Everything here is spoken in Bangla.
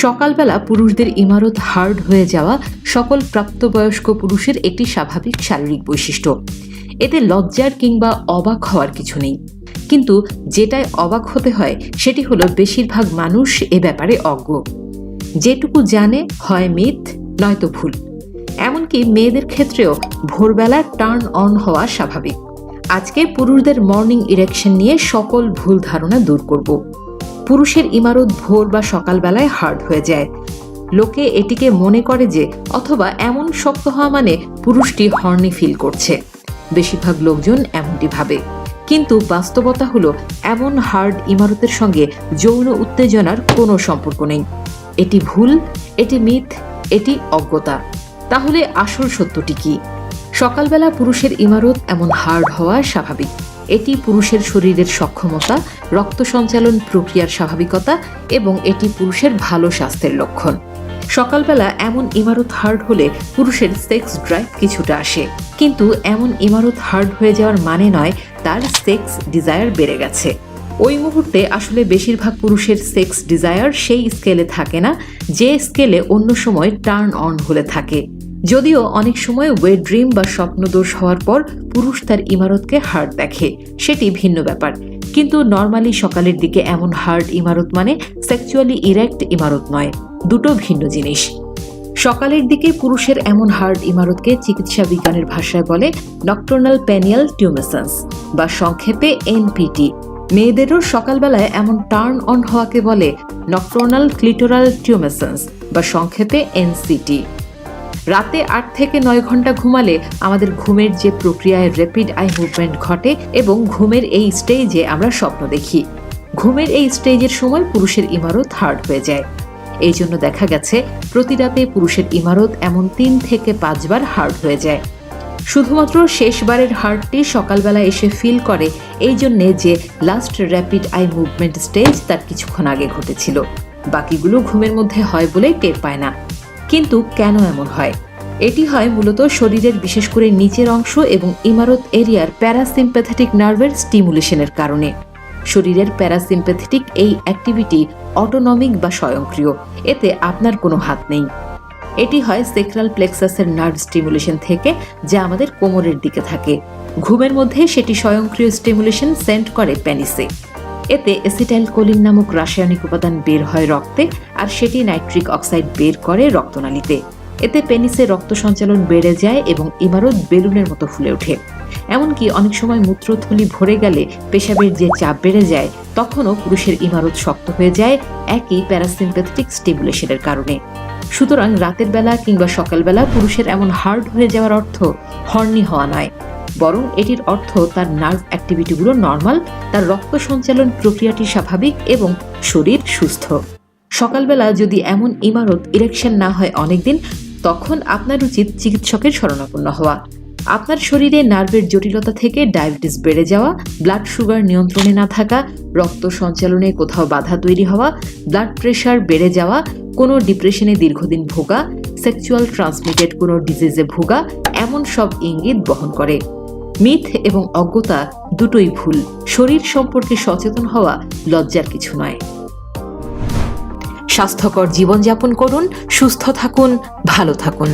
সকালবেলা পুরুষদের ইমারত হার্ড হয়ে যাওয়া সকল প্রাপ্তবয়স্ক পুরুষের একটি স্বাভাবিক শারীরিক বৈশিষ্ট্য। এতে লজ্জার কিংবা অবাক হওয়ার কিছু নেই, কিন্তু যেটায় অবাক হতে হয় সেটি হলো বেশিরভাগ মানুষ এ ব্যাপারে অজ্ঞ। যেটুকু জানে হয় মিথ নয়তো ভুল। এমনকি মেয়েদের ক্ষেত্রেও ভোরবেলা টার্ন অন হওয়া স্বাভাবিক। আজকে পুরুষদের মর্নিং ইরেকশন নিয়ে সকল ভুল ধারণা দূর করব। পুরুষের ইমারত ভোর বা সকালবেলায় হার্ড হয়ে যায়। লোকে এটিকে মনে করে যে অথবা এমন শক্ত হওয়া মানে পুরুষটি হর্নি ফিল করছে। বেশিরভাগ লোকজন এমনটি ভাবে, কিন্তু বাস্তবতা হলো এমন হার্ড ইমারতের সঙ্গে যৌন উত্তেজনার কোনো সম্পর্ক নেই। এটি ভুল, এটি মিথ, এটি অজ্ঞতা। তাহলে আসল সত্যটি কি? সকালবেলা পুরুষের ইমারত এমন হার্ড হওয়া স্বাভাবিক। এটি পুরুষের শরীরের সক্ষমতা, রক্ত সঞ্চালন প্রক্রিয়ার স্বাভাবিকতা এবং এটি পুরুষের ভালো স্বাস্থ্যের লক্ষণ। সকালবেলা এমন ইমারত হার্ড হলে পুরুষের সেক্স ড্রাইভ কিছুটা আসে, কিন্তু এমন ইমারত হার্ড হয়ে যাওয়ার মানে নয় তার সেক্স ডিজায়ার বেড়ে গেছে। ওই মুহূর্তে আসলে বেশিরভাগ পুরুষের সেক্স ডিজায়ার সেই স্কেলে থাকে না যে স্কেলে অন্য সময় টার্ন অন হলে থাকে। যদিও অনেক সময় ওয়েট ড্রিম বা স্বপ্নদোষ হওয়ার পর পুরুষ তার ইমারতকে হার্ড দেখে, সেটি ভিন্ন ব্যাপার। কিন্তু নর্মালি সকালের দিকে এমন হার্ড ইমারত মানে সেক্সুয়ালি ইরেক্ট ইমারত নয়, দুটো ভিন্ন জিনিস। সকালের দিকে পুরুষের এমন হার্ড ইমারতকে চিকিৎসা বিজ্ঞানের ভাষায় বলে নকটার্নাল পেনিয়াল টিউমেসেন্স বা সংক্ষেপে এনপিটি। মেয়েদেরও সকালবেলায় এমন টার্ন অন হওয়াকে বলে নকটার্নাল ক্লিটোরাল টিউমেসেন্স বা সংক্ষেপে এনসিটি। রাতে 8 থেকে 9 ঘন্টা ঘুমালে আমাদের ঘুমের যে প্রক্রিয়ায় র্যাপিড আই মুভমেন্ট ঘটে এবং ঘুমের এই স্টেজে আমরা স্বপ্ন দেখি। ঘুমের এই স্টেজের সময় পুরুষের ইমারত হার্ড হয়ে যায়। এই জন্য দেখা গেছে প্রতি রাতে পুরুষের ইমারত এমন 3 থেকে 5 বার হার্ড হয়ে যায়। শুধুমাত্র শেষবারের হার্টটি সকালবেলা এসে ফিল করে এই জন্যে যে last rapid eye movement stage তার কিছুক্ষণ আগে ঘটেছিল। বাকিগুলো ঘুমের মধ্যে হয় বলেই টের পায় না। কিন্তু কেন এমন হয়? এটি হয় মূলত শরীরের বিশেষ করে নিচের অংশ এবং ইমারত এরিয়ার প্যারাসিম্প্যাথেটিক নার্ভের স্টিমুলেশনের কারণে। শরীরের প্যারাসিম্প্যাথেটিক এই অ্যাক্টিভিটি অটোনমিক বা স্বয়ংক্রিয়, এতে আপনার কোনো হাত নেই। এটি হয় সেক্রাল প্লেক্সাসের নার্ভ স্টিমুলেশন থেকে, যা আমাদের কোমরের দিকে থাকে। ঘুমের মধ্যে সেটি স্বয়ংক্রিয় স্টিমুলেশন সেন্ড করে পেনিসে। এতে অ্যাসিটাইলকোলিন নামক রাসায়নিক উপাদান বের হয় রক্তে, আর সেটি নাইট্রিক অক্সাইড বের করে রক্তনালীতে। এতে পেনিসে রক্ত সঞ্চালন বেড়ে যায় এবং ইমারত বেলুনের মতো ফুলে ওঠে। এমনকি অনেক সময় মূত্রথলি ভরে গেলে পেশাবের যে চাপ বেড়ে যায়, তখনও পুরুষের ইমারত শক্ত হয়ে যায় একই প্যারাসিম্প্যাথেটিক স্টিমুলেশনের কারণে। সুতরাং রাতের বেলা কিংবা সকালবেলা পুরুষের এমন হার্ড হয়ে যাওয়ার অর্থ হর্নি হওয়া নয়, বরং এটির অর্থ তার নার্ভ অ্যাক্টিভিটিগুলো নর্মাল, তার রক্ত সঞ্চালন প্রক্রিয়াটি স্বাভাবিক এবং শরীর সুস্থ। সকালবেলা যদি এমন ইমারত ইরেকশন না হয় অনেকদিন, তখন আপনার উচিত চিকিৎসকের শরণাপন্ন হওয়া। আপনার শরীরে নার্ভের জটিলতা থেকে ডায়াবেটিস বেড়ে যাওয়া, ব্লাড সুগার নিয়ন্ত্রণে না থাকা, রক্ত সঞ্চালনে কোথাও বাধা তৈরি হওয়া, ব্লাড প্রেশার বেড়ে যাওয়া, কোনো ডিপ্রেশনে দীর্ঘদিন ভোগা, সেক্সুয়াল ট্রান্সমিটেড কোনো ডিজিজে ভোগা, এমন সব ইঙ্গিত বহন করে। মিথ এবং অজ্ঞতা দুটোই ভুল। শরীর সম্পর্কে সচেতন হওয়া লজ্জার কিছু নয়। স্বাস্থ্যকর জীবনযাপন করুন, সুস্থ থাকুন, ভালো থাকুন।